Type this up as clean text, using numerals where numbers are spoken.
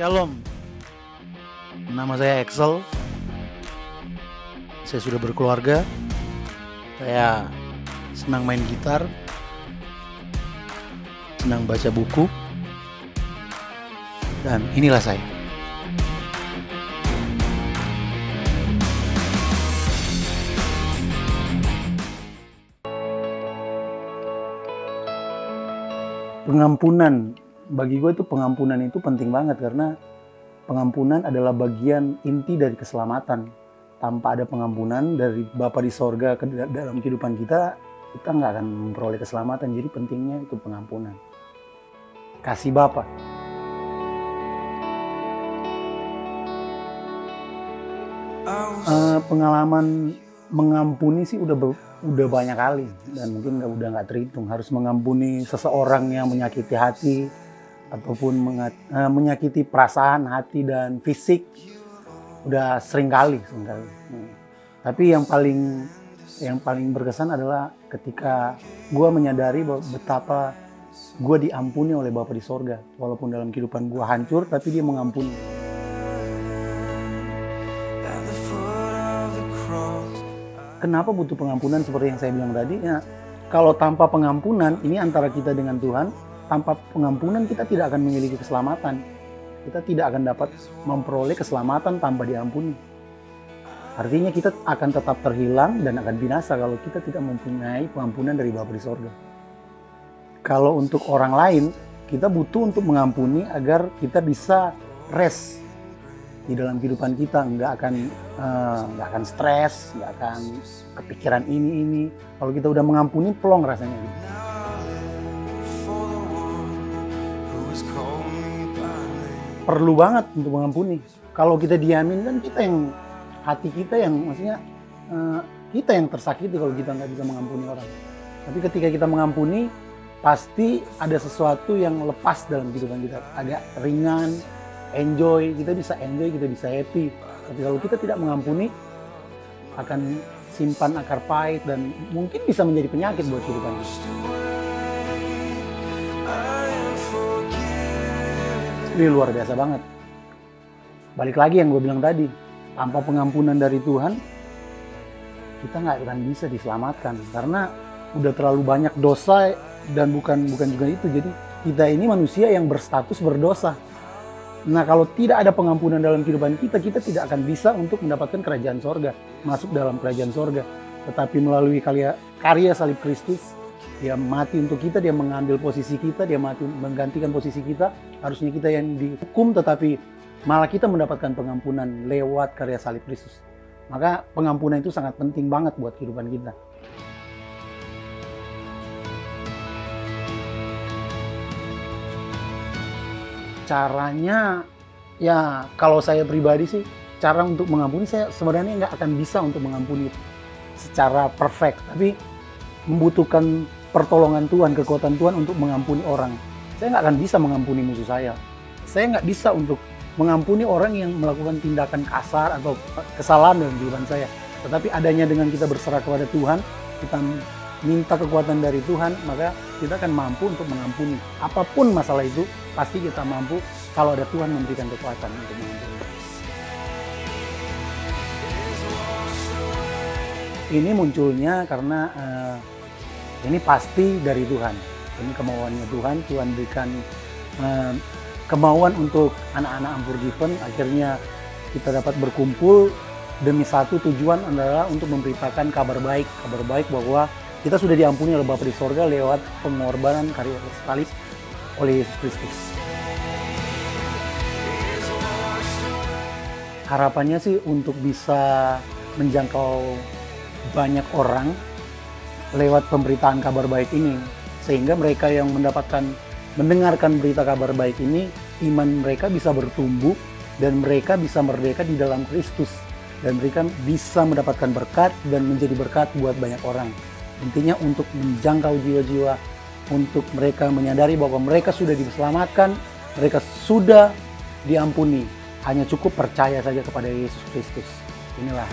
Shalom, nama saya Axel. Saya sudah berkeluarga. Saya senang main gitar, senang baca buku, dan inilah saya. Pengampunan, bagi gue itu pengampunan itu penting banget karena pengampunan adalah bagian inti dari keselamatan. Tanpa ada pengampunan dari Bapa di sorga dalam kehidupan kita nggak akan memperoleh keselamatan. Jadi pentingnya itu pengampunan. Kasih Bapa. Pengalaman mengampuni sih udah banyak kali dan mungkin udah nggak terhitung. Harus mengampuni seseorang yang menyakiti hati ataupun menyakiti perasaan, hati dan fisik udah sering kali. Tapi yang paling berkesan adalah ketika gue menyadari bahwa betapa gue diampuni oleh Bapa di sorga. Walaupun dalam kehidupan gue hancur, tapi Dia mengampuni. Kenapa butuh pengampunan seperti yang saya bilang tadi? Ya, kalau tanpa pengampunan, ini antara kita dengan Tuhan, tanpa pengampunan kita tidak akan memiliki keselamatan. Kita tidak akan dapat memperoleh keselamatan tanpa diampuni. Artinya kita akan tetap terhilang dan akan binasa kalau kita tidak mempunyai pengampunan dari Bapa di sorga. Kalau untuk orang lain, kita butuh untuk mengampuni agar kita bisa rest di dalam kehidupan kita, nggak akan stres, nggak akan kepikiran ini. Kalau kita udah mengampuni, plong rasanya gitu. Perlu banget untuk mengampuni. Kalau kita diamin kan hati kita yang maksudnya kita yang tersakiti kalau kita nggak bisa mengampuni orang. Tapi ketika kita mengampuni, pasti ada sesuatu yang lepas dalam kehidupan kita, agak ringan. Enjoy, kita bisa happy. Tapi kalau kita tidak mengampuni, akan simpan akar pahit dan mungkin bisa menjadi penyakit buat kehidupan kita. Ini luar biasa banget. Balik lagi yang gue bilang tadi, tanpa pengampunan dari Tuhan, kita nggak akan bisa diselamatkan. Karena udah terlalu banyak dosa dan bukan juga itu. Jadi kita ini manusia yang berstatus berdosa. Nah, kalau tidak ada pengampunan dalam kehidupan kita tidak akan bisa untuk mendapatkan kerajaan sorga, masuk dalam kerajaan sorga. Tetapi melalui karya salib Kristus, Dia mati untuk kita, Dia mengambil posisi kita, Dia mati menggantikan posisi kita. Harusnya kita yang dihukum, tetapi malah kita mendapatkan pengampunan lewat karya salib Kristus. Maka pengampunan itu sangat penting banget buat kehidupan kita. Caranya, ya kalau saya pribadi sih, cara untuk mengampuni saya sebenarnya nggak akan bisa untuk mengampuni secara perfect. Tapi membutuhkan pertolongan Tuhan, kekuatan Tuhan untuk mengampuni orang. Saya nggak akan bisa mengampuni musuh saya. Saya nggak bisa untuk mengampuni orang yang melakukan tindakan kasar atau kesalahan dalam kehidupan saya. Tetapi adanya dengan kita berserah kepada Tuhan, kita minta kekuatan dari Tuhan, maka kita akan mampu untuk mengampuni. Apapun masalah itu, pasti kita mampu kalau ada Tuhan memberikan kekuatan untuk mengampuni. Ini munculnya karena ini pasti dari Tuhan. Ini kemauannya Tuhan. Tuhan berikan kemauan untuk anak-anak Unforgiven. Akhirnya kita dapat berkumpul demi satu tujuan adalah untuk memberitakan kabar baik bahwa kita sudah diampuni oleh Bapa di sorga lewat pengorbanan karya salib oleh Yesus Kristus. Harapannya sih untuk bisa menjangkau banyak orang lewat pemberitaan kabar baik ini. Sehingga mereka yang mendengarkan berita kabar baik ini, iman mereka bisa bertumbuh dan mereka bisa merdeka di dalam Kristus. Dan mereka bisa mendapatkan berkat dan menjadi berkat buat banyak orang. Intinya untuk menjangkau jiwa-jiwa, untuk mereka menyadari bahwa mereka sudah diselamatkan, mereka sudah diampuni. Hanya cukup percaya saja kepada Yesus Kristus. Inilah